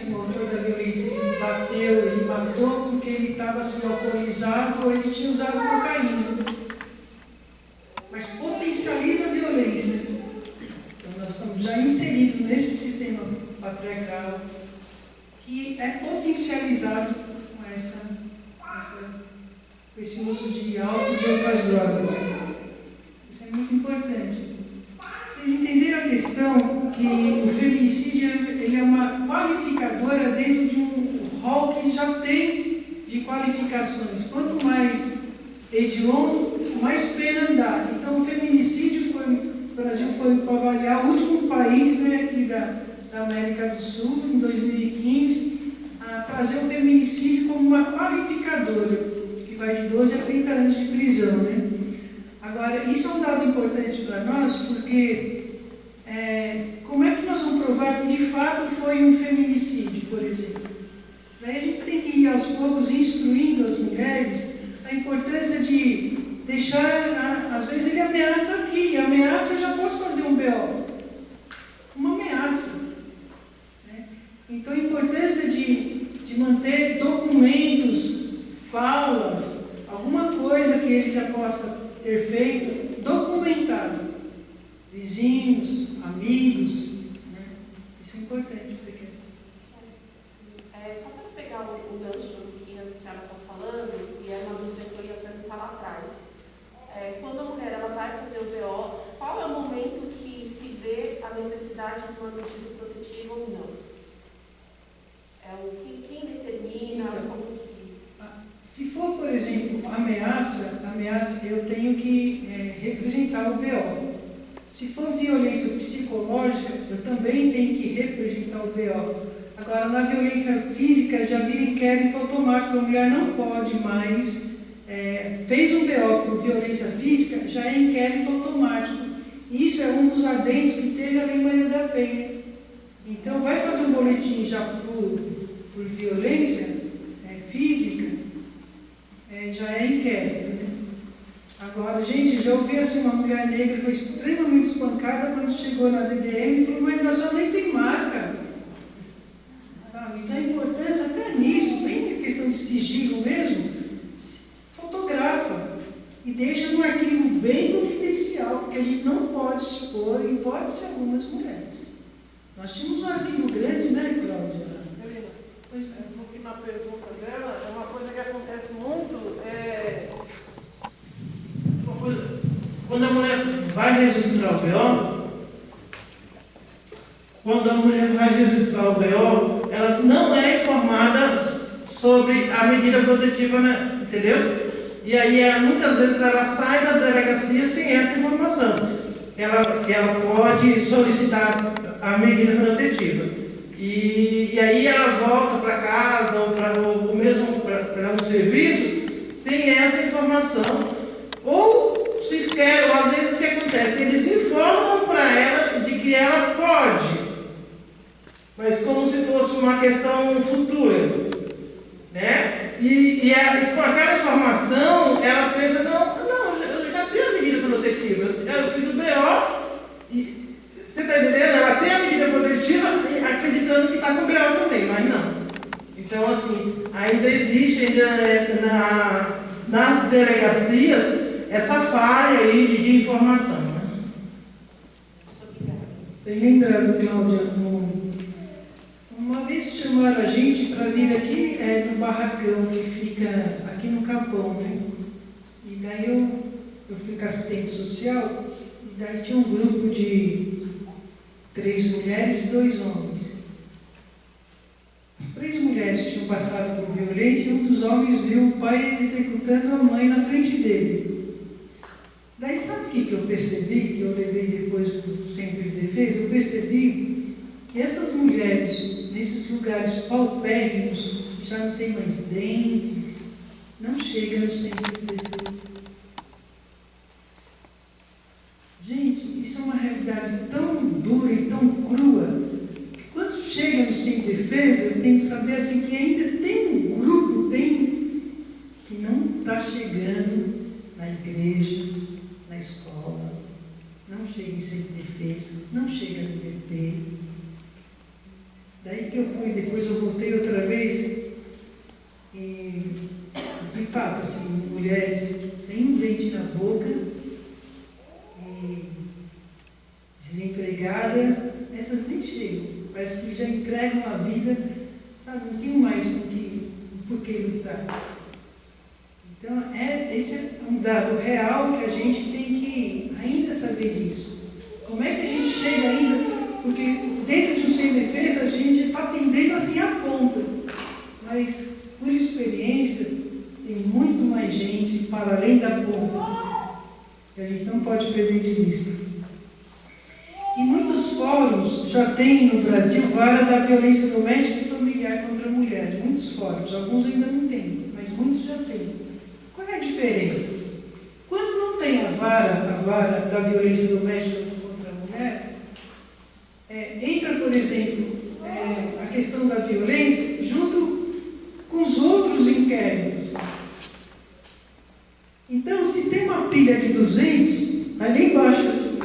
assim, o autor da violência, ele bateu, ele matou porque ele estava assim, alcoolizado ou ele tinha usado cocaína. Mas potencializa a violência. Então nós estamos já inseridos nesse sistema patriarcal que é potencializado com esse uso de álcool e de outras drogas. Isso é muito importante. Vocês entenderam a questão que o feminicídio ele é uma qualificadora dentro de um rol que já tem de qualificações. Quanto mais hediondo, mais pena dá. Então o feminicídio o Brasil foi, para avaliar, o último país, né, aqui da América do Sul, em 2015, a trazer o feminicídio como uma qualificadora, que vai de 12 a 30 anos de prisão, né? Agora, isso é um dado importante para nós, porque como é que nós vamos provar que de fato foi um feminicídio, por exemplo? Daí a gente tem que ir aos poucos instruindo as mulheres a importância de deixar, às vezes ele ameaça aqui, ameaça eu já posso fazer um BO. Uma ameaça. Né? Então a importância de manter documentos, falas, alguma coisa que ele já possa ter feito, documentado. Vizinhos, amigos, né? Isso é importante, você quer? Só para pegar o gancho que a senhora está falando, e é uma dúvida que eu ia perguntar lá atrás. Quando a mulher ela vai fazer o BO, qual é o momento que se vê a necessidade de uma medida protetiva ou não? Quem determina? Então, como que... Se for, por exemplo, ameaça, eu tenho que representar o BO. Se for violência psicológica, eu também tenho que representar o BO. Agora, na violência física, já vira inquérito automático, a mulher não pode mais, fez um BO por violência física, já é inquérito automático. Isso é um dos adendos que teve a Lei Maria da Penha. Então, vai fazer um boletim já por violência física, já é inquérito. Né? Agora, gente, já ouvi assim, uma mulher negra que foi extremamente espancada quando chegou na DDM e falou, mas a sua nem tem marca. Sabe? Então a importância até nisso, tem questão de sigilo mesmo, fotografa e deixa num arquivo bem confidencial, porque a gente não pode expor hipótese algumas mulheres. Nós tínhamos um arquivo grande, né, Cláudia? Pois é, porque na pergunta dela é uma coisa que acontece muito, quando a mulher vai registrar o BO, ela não é informada sobre a medida protetiva, né? Entendeu? E aí, muitas vezes, ela sai da delegacia sem essa informação. Ela pode solicitar a medida protetiva. E aí ela volta para casa ou mesmo para um serviço sem essa informação. Ou se quer, ou às vezes o que acontece? Eles informam para ela de que ela pode, mas como se fosse uma questão futura, né? E com aquela informação, ela pensa, não, eu já tenho a medida protetiva, eu fiz o BO, e você está entendendo? Ela tem a medida protetiva acreditando que está com o BO também, mas não. Então, assim, ainda existe nas delegacias essa falha aí de informação. Né? Bem lembrado, Cláudia, uma vez chamaram a gente para vir aqui no barracão que fica aqui no Capão, né? E daí eu fui com assistente social, e daí tinha um grupo de 3 mulheres e 2 homens. As 3 mulheres tinham passado por violência e um dos homens viu o pai executando a mãe na frente dele. Daí sabe o que eu percebi, que eu levei depois do centro de defesa? Eu percebi que essas mulheres, nesses lugares paupérrimos, já não tem mais dentes, não chegam no centro de defesa. Gente, isso é uma realidade tão dura e tão crua, que quando chega no centro de defesa, tem que saber assim, que ainda tem um grupo que não está chegando na igreja, na escola, não chega em centro de defesa, não chega no PP. Daí que eu fui, depois eu voltei outra vez, e de fato, assim, mulheres sem dente na boca, e desempregada, essas nem chegam. Parece que já entregam a vida, sabe, um pouquinho mais por que lutar. Então, esse é um dado real que a gente tem que ainda saber isso. Como é que a gente chega ainda? Porque dentro de um sem defesa a gente está atendendo assim a ponta. Mas, por experiência, tem muito mais gente para além da ponta. Que a gente não pode perder de vista. E muitos fóruns já têm no Brasil vara da violência doméstica e familiar contra a mulher. Muitos fóruns, alguns ainda não têm, mas muitos já têm. Qual é a diferença? Quando não tem a vara da violência doméstica contra a mulher, entra, por exemplo, a questão da violência junto com os outros inquéritos. Então, se tem uma pilha de 200, ali embaixo, assim,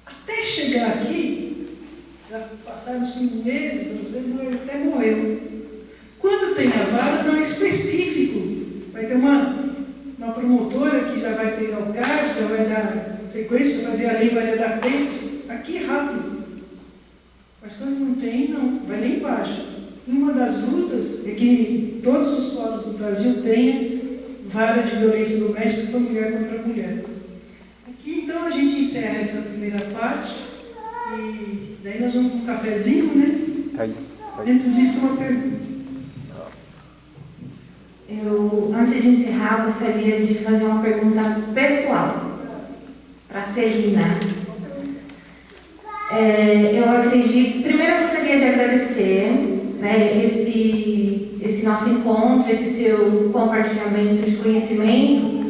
até chegar aqui, já passaram 5 meses, até morreu. Quando tem a vara, não é específico. Vai ter uma promotora que já vai pegar o caso, já vai dar sequência, vai ver a lei, vai dar tempo. Aqui rápido. Mas quando não tem, não. Vai lá embaixo. E uma das lutas é que todos os fóruns do Brasil tenham vara de violência doméstica familiar contra a mulher. Aqui, então, a gente encerra essa primeira parte. E daí nós vamos com um cafezinho, né? Antes disso, uma pergunta. Antes de encerrar, eu gostaria de fazer uma pergunta pessoal para a Celina. Eu acredito, primeiro eu gostaria de agradecer, né, esse nosso encontro, esse seu compartilhamento de conhecimento,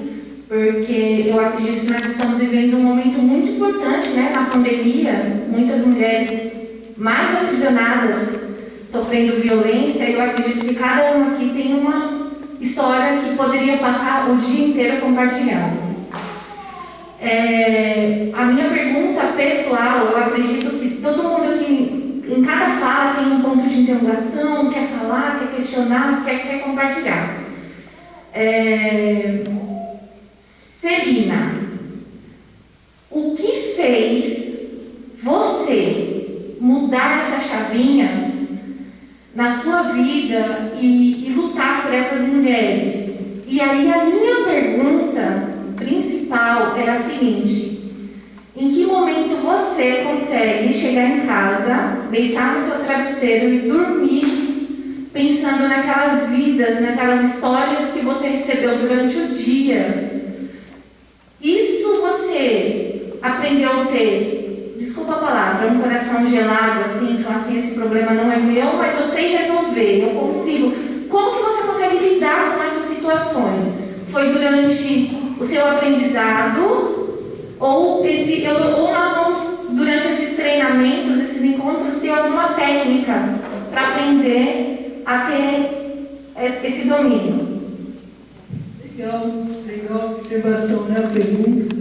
porque eu acredito que nós estamos vivendo um momento muito importante, né, na pandemia, muitas mulheres mais aprisionadas, sofrendo violência, e eu acredito que cada uma aqui tem uma história que poderia passar o dia inteiro compartilhando. A minha pergunta pessoal, eu acredito que todo mundo aqui, em cada fala, tem um ponto de interrogação, quer falar, quer questionar, quer compartilhar. Celina, o que fez você mudar essa chavinha na sua vida e lutar por essas mulheres? E aí a minha pergunta principal era a seguinte: em que momento você consegue chegar em casa, deitar no seu travesseiro e dormir pensando naquelas vidas, naquelas histórias que você recebeu durante o dia? Isso você aprendeu a ter, desculpa a palavra, um coração gelado, assim, então assim, esse problema não é meu, mas eu sei resolver, eu consigo. Como que você consegue lidar com essas situações? Foi durante o seu aprendizado, ou nós vamos, durante esses treinamentos, esses encontros, ter alguma técnica para aprender a ter esse domínio? Legal observação, né? A pergunta.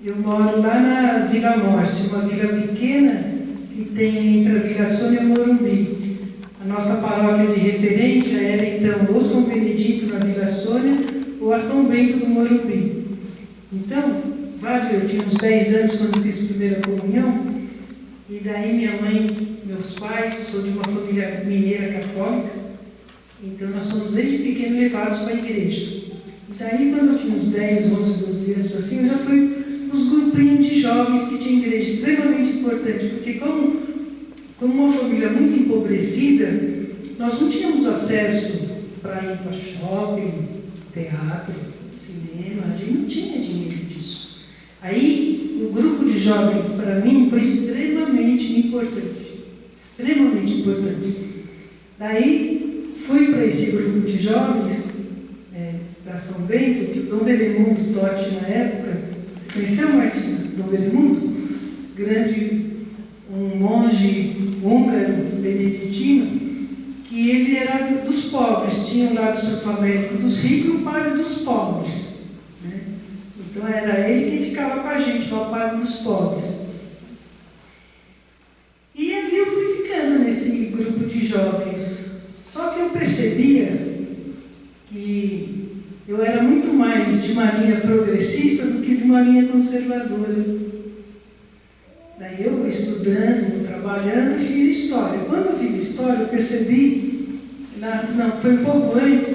Eu moro lá na Vila Morte, uma vila pequena que tem entre a Vila Sônia e o Morumbi. A nossa paróquia de referência era então ou São Benedito na Vila Sônia ou a São Bento no Morumbi. Então, eu tinha uns 10 anos quando fiz a primeira comunhão, e daí minha mãe, meus pais, sou de uma família mineira católica, então nós somos desde pequeno levados para a igreja. E daí, quando eu tinha uns 10, 11, 12 anos assim, eu já fui nos grupinhos de jovens que tinha igreja, extremamente importante, porque como uma família muito empobrecida, nós não tínhamos acesso para ir para shopping, teatro, cinema, a gente não tinha dinheiro disso. Aí, o grupo de jovens, para mim, foi extremamente importante. Extremamente importante. Daí, fui para esse grupo de jovens, da São Bento, que o Dom Belemundo Totti, na época, você conheceu, Martina? Dom Belemundo? Um monge húngaro, beneditino, que ele era dos pobres, tinha um lado Santo Américo dos ricos e o padre dos pobres. Né? Então era ele quem ficava com a gente, o padre dos pobres. de jovens. Só que eu percebia que eu era muito mais de uma linha progressista do que de uma linha conservadora. Daí eu, estudando, trabalhando, fiz história. Quando eu fiz história, eu percebi, foi um pouco antes,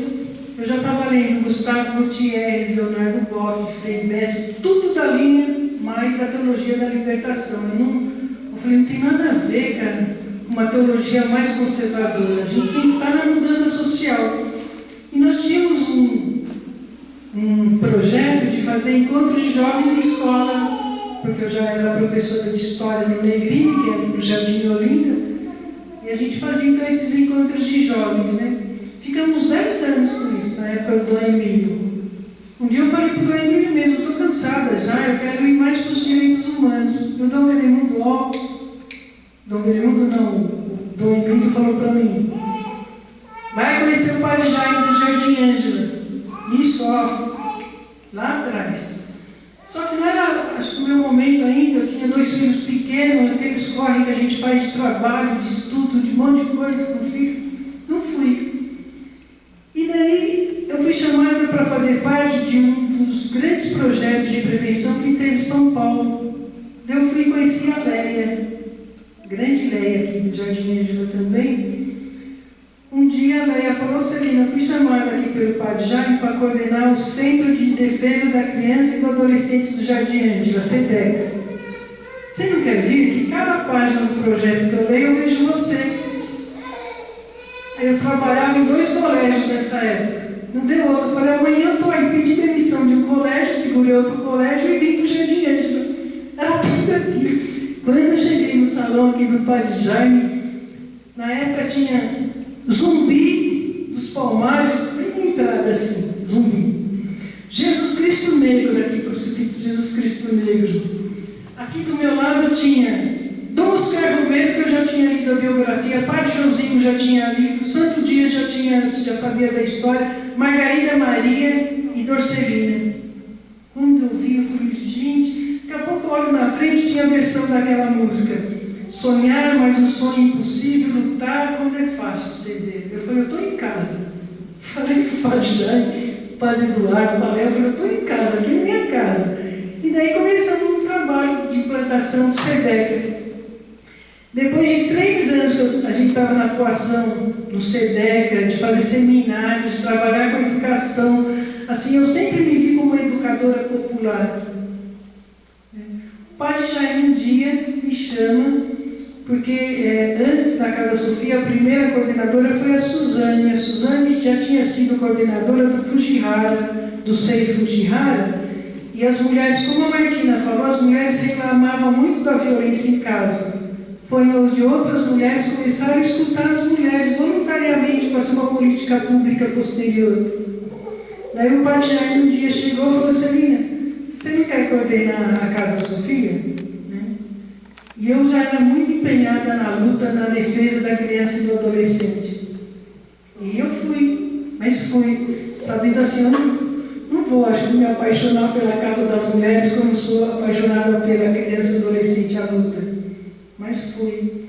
eu já estava lendo Gustavo Gutierrez, Leonardo Boff, Frei Beto, tudo da linha mais da teologia da libertação. Eu falei, não tem nada a ver, cara, com uma teologia mais conservadora. A gente tem que estar na mudança social. E nós tínhamos um projeto de fazer encontros de jovens em escola, porque eu já era professora de história no Negrini, que era no Jardim Olinda, e a gente fazia então esses encontros de jovens, né? Ficamos 10 anos com isso, na época do Dom Emílio. Um dia eu falei para o Dom Emílio mesmo, estou cansada já, eu quero ir mais para os direitos humanos. E o Dom Benemundo, Dom Benemundo não, o Dom Emílio falou para mim, vai conhecer o Padre Jaime do Jardim Ângela. Isso, lá atrás. Só que não era, acho que o meu momento ainda, eu tinha 2 filhos pequenos, aqueles corre que a gente faz de trabalho, de estudo, de um monte de coisa com o filho. Não fui. E daí eu fui chamada para fazer parte de um dos grandes projetos de prevenção que teve em São Paulo. Daí eu fui conhecer a Leia, grande Leia aqui do Jardim Ângela também. Um dia a Leia falou, Celina, eu fui chamada aqui pelo Padre Jaime para coordenar o Centro de Defesa da Criança e do Adolescente do Jardim Ângela, CEDECA. Você não quer vir? Que cada página do projeto que eu leio, eu vejo você. Eu trabalhava em 2 colégios nessa época. Não deu outro. Eu falei, amanhã eu estou aí, pedi demissão de um colégio, segurei outro colégio e vim para o Jardim Ângela. Era tudo aquilo. Quando eu cheguei no salão aqui do Padre Jaime, na época tinha Zumbi dos Palmares, bem entrada assim, Zumbi. Jesus Cristo Negro aqui, crucifixo Jesus Cristo Negro. Aqui do meu lado tinha Dom Oscar Romero, que eu já tinha lido a biografia, Padre Joãozinho já tinha lido, Santo Dias já sabia da história, Margarida Maria e Dorcelina. Quando eu vi, eu falei, gente, daqui a pouco eu olho na frente e tinha a versão daquela música. Sonhar, mas um sonho impossível, lutar quando é fácil ceder. Eu falei, eu estou em casa. Falei para o Padre Jaime, Padre Eduardo, Paléu, eu falei, eu estou em casa, aqui é minha casa. E daí começamos um trabalho de implantação do SEDECA. Depois de 3 anos que a gente estava na atuação no SEDECA, de fazer seminários, trabalhar com educação, assim, eu sempre me vi como uma educadora popular. O Padre Jaime um dia me chama, porque antes na Casa Sofia, a primeira coordenadora foi a Suzane. A Suzane já tinha sido coordenadora do Fujihara, do Sei Fujihara, e as mulheres, como a Martina falou, as mulheres reclamavam muito da violência em casa. Foi onde outras mulheres começaram a escutar as mulheres voluntariamente para ser uma política pública posterior. Daí o Padre Jaime um dia chegou e falou, Celina, você não quer coordenar a Casa Sofia? E eu já era muito empenhada na luta, na defesa da criança e do adolescente. E eu fui, mas fui, sabendo assim, eu não vou, acho que me apaixonar pela Casa das Mulheres como sou apaixonada pela criança e adolescente à luta. Mas fui.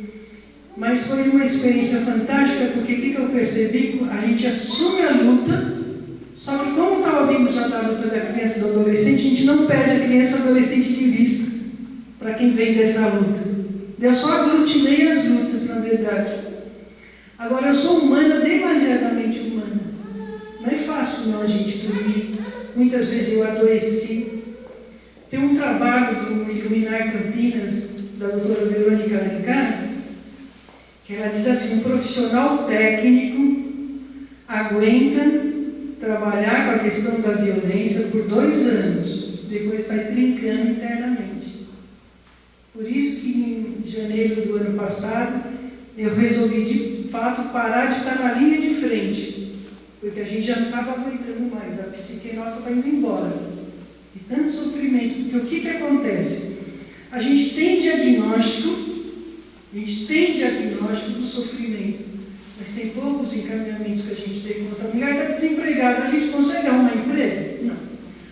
Mas foi uma experiência fantástica, porque o que eu percebi? A gente assume a luta, só que como estava vindo já da luta da criança e do adolescente, a gente não perde a criança e o adolescente de vista, para quem vem dessa luta. Eu só aglutinei as lutas, na verdade. Agora, eu sou humana, demasiadamente humana. Não é fácil não, gente, porque muitas vezes eu adoeci. Tem um trabalho do Iluminar Campinas, da doutora Verônica Alencar, que ela diz assim, um profissional técnico aguenta trabalhar com a questão da violência por 2 anos, depois vai trincando internamente. Por isso que em janeiro do ano passado, eu resolvi de fato parar de estar na linha de frente, porque a gente já não estava aguentando mais, a psique nossa vai indo embora, de tanto sofrimento. Porque o que acontece? A gente tem diagnóstico do sofrimento, mas tem poucos encaminhamentos que a gente tem contra. A mulher está desempregada, a gente consegue arrumar emprego? Não.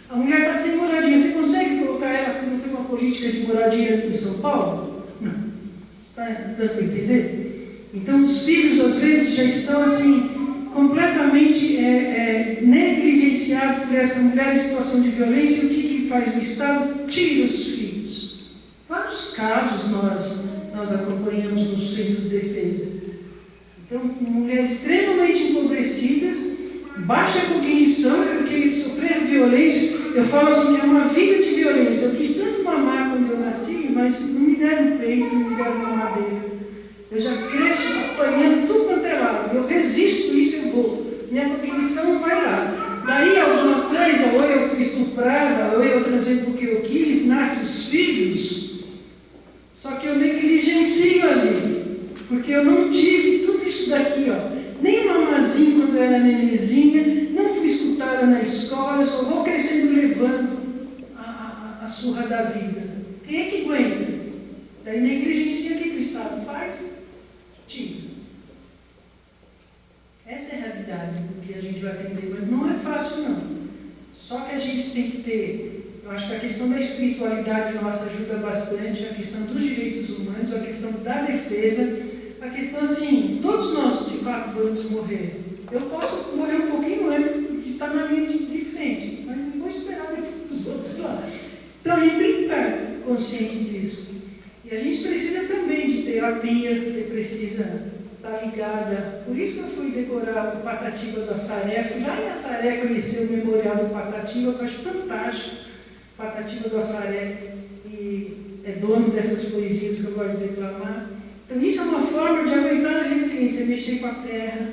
A mulher está sem moradia, você consegue colocar ela, se não tem uma política de moradia em São Paulo? Não. Está dando para entender? Então, os filhos, às vezes, já estão, assim, completamente negligenciados por essa mulher em situação de violência. E o que faz o Estado? Tira os filhos. Vários casos nós acompanhamos no centro de defesa. Então, mulheres extremamente empobrecidas, baixa cognição, porque sofreram violência. Eu falo assim, que é uma vida de violência. Eu quis tanto mamar quando eu nasci, mas não me deram peito, não me deram mamadeira. Eu já cresço apanhando tudo quanto é lado. Eu resisto isso, eu vou. Minha cognição não vai lá. Daí alguma coisa, ou eu fui estuprada, ou eu transei porque eu quis, nascem os filhos. Só que eu negligencio ali. Porque eu não tive tudo isso daqui, ó. Nem mamazinho quando eu era nenenzinha, não fui escutada na escola, eu só vou crescendo levando a surra da vida. Quem é que aguenta? Daí negligencia, o que o Estado faz? Tira. Essa é a realidade do que a gente vai atender, mas não é fácil não. Só que a gente tem que ter, eu acho que a questão da espiritualidade nossa ajuda bastante, a questão dos direitos humanos, a questão da defesa, a questão assim, todos nós de fato vamos morrer. Eu posso morrer um pouquinho antes de estar na linha de frente, mas não vou esperar depois dos outros lá. Então a gente tem que estar consciente disso. E a gente precisa também de terapia, você precisa estar ligada. Por isso que eu fui decorar o Patativa do Assaré, fui lá em Assaré conhecer o Memorial do Patativa, que eu acho fantástico. Patativa do Assaré, e é dono dessas poesias que eu gosto de declamar. Então isso é uma forma de aumentar a resiliência, mexer com a terra.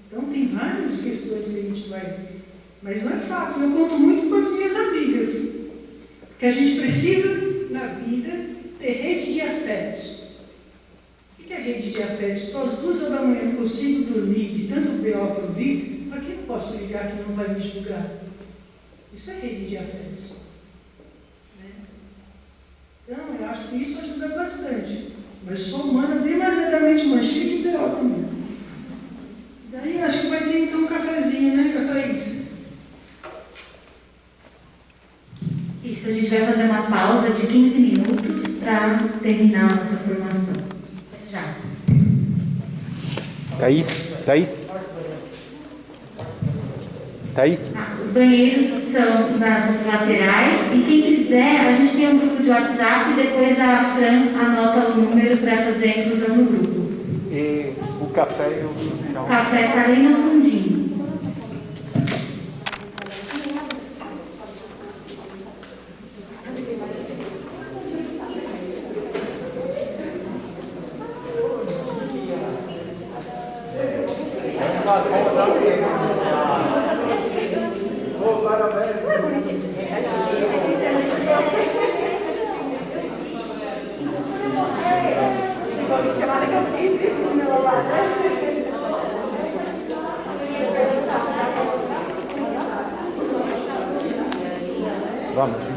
Então tem várias questões que a gente vai... Mas não é fato, eu conto muito com as minhas amigas, que a gente precisa, na vida, ter rede de afetos. O que é rede de afetos? Estou às 2 horas da manhã, não consigo dormir, de tanto BO que eu vi, para quem eu posso ligar que não vai me julgar? Isso é rede de afetos. Né? Então, eu acho que isso ajuda bastante. Mas sou humana demasiadamente cheia de BO também. Daí acho que vai ter então um cafezinho, né, Thaís? Isso, a gente vai fazer uma pausa de 15 minutos para terminar a nossa formação. Já. Thaís? Os banheiros são nas laterais e quem quiser, a gente tem um grupo de WhatsApp e depois a Fran anota o número para fazer a inclusão no grupo. E o café e o... O café está ali no fundinho. Vamos.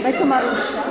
Vai tomar um chá?